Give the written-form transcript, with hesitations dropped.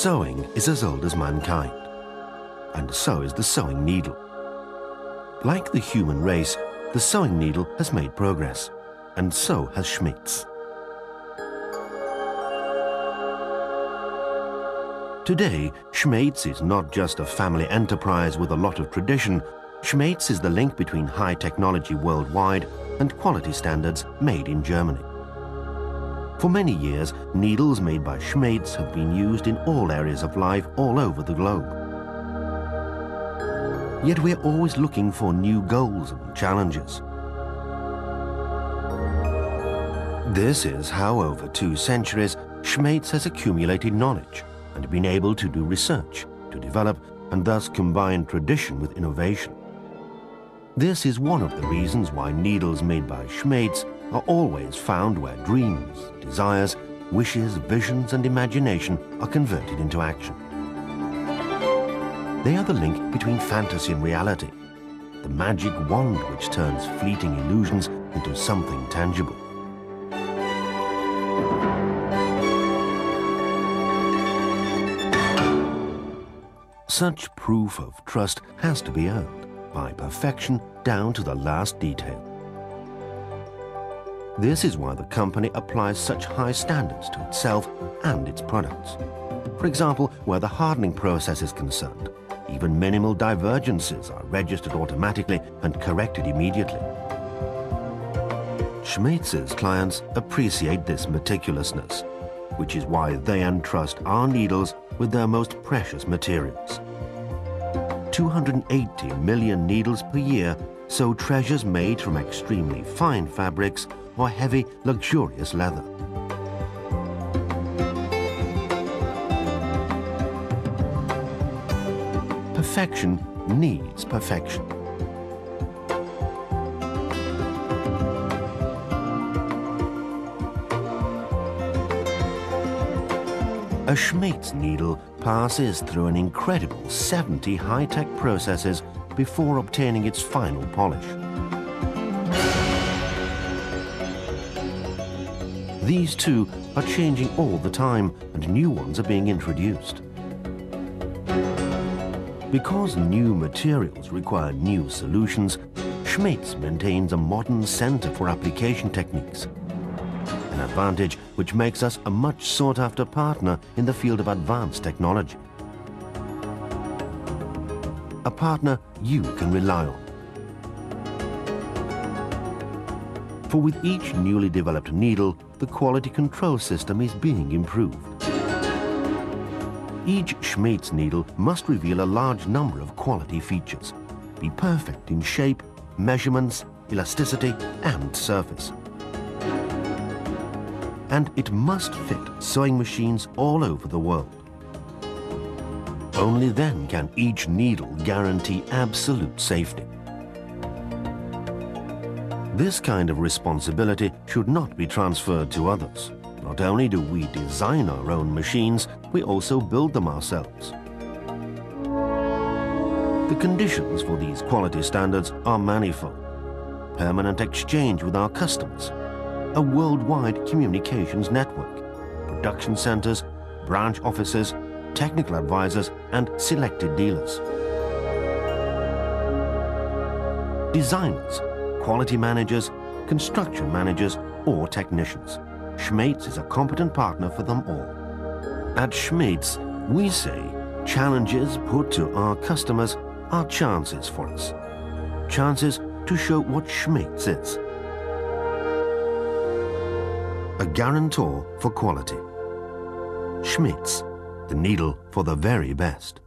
Sewing is as old as mankind, and so is the sewing needle. Like the human race, the sewing needle has made progress, and so has Schmetz. Today, Schmetz is not just a family enterprise with a lot of tradition. Schmetz is the link between high technology worldwide and quality standards made in Germany. For many years, needles made by Schmetz have been used in all areas of life all over the globe. Yet we're always looking for new goals and challenges. This is how over 2 centuries, Schmetz has accumulated knowledge and been able to do research, to develop and thus combine tradition with innovation. This is one of the reasons why needles made by Schmetz are always found where dreams, desires, wishes, visions and imagination are converted into action. They are the link between fantasy and reality, the magic wand which turns fleeting illusions into something tangible. Such proof of trust has to be earned by perfection down to the last detail. This is why the company applies such high standards to itself and its products. For example, where the hardening process is concerned, even minimal divergences are registered automatically and corrected immediately. Schmetz's clients appreciate this meticulousness, which is why they entrust our needles with their most precious materials. 280 million needles per year sew treasures made from extremely fine fabrics or heavy, luxurious leather. Perfection needs perfection. A Schmetz needle passes through an incredible 70 high-tech processes before obtaining its final polish. These too are changing all the time, and new ones are being introduced. Because new materials require new solutions, Schmetz maintains a modern center for application techniques, an advantage which makes us a much sought-after partner in the field of advanced technology. A partner you can rely on. For with each newly developed needle, the quality control system is being improved. Each Schmetz needle must reveal a large number of quality features, be perfect in shape, measurements, elasticity, and surface. And it must fit sewing machines all over the world. Only then can each needle guarantee absolute safety. This kind of responsibility should not be transferred to others. Not only do we design our own machines, we also build them ourselves. The conditions for these quality standards are manifold. Permanent exchange with our customers, a worldwide communications network, production centers, branch offices, technical advisors, and selected dealers. Designers, quality managers, construction managers, or technicians. Schmetz is a competent partner for them all. At Schmetz, we say challenges put to our customers are chances for us. Chances to show what Schmetz is. A guarantor for quality. Schmetz, the needle for the very best.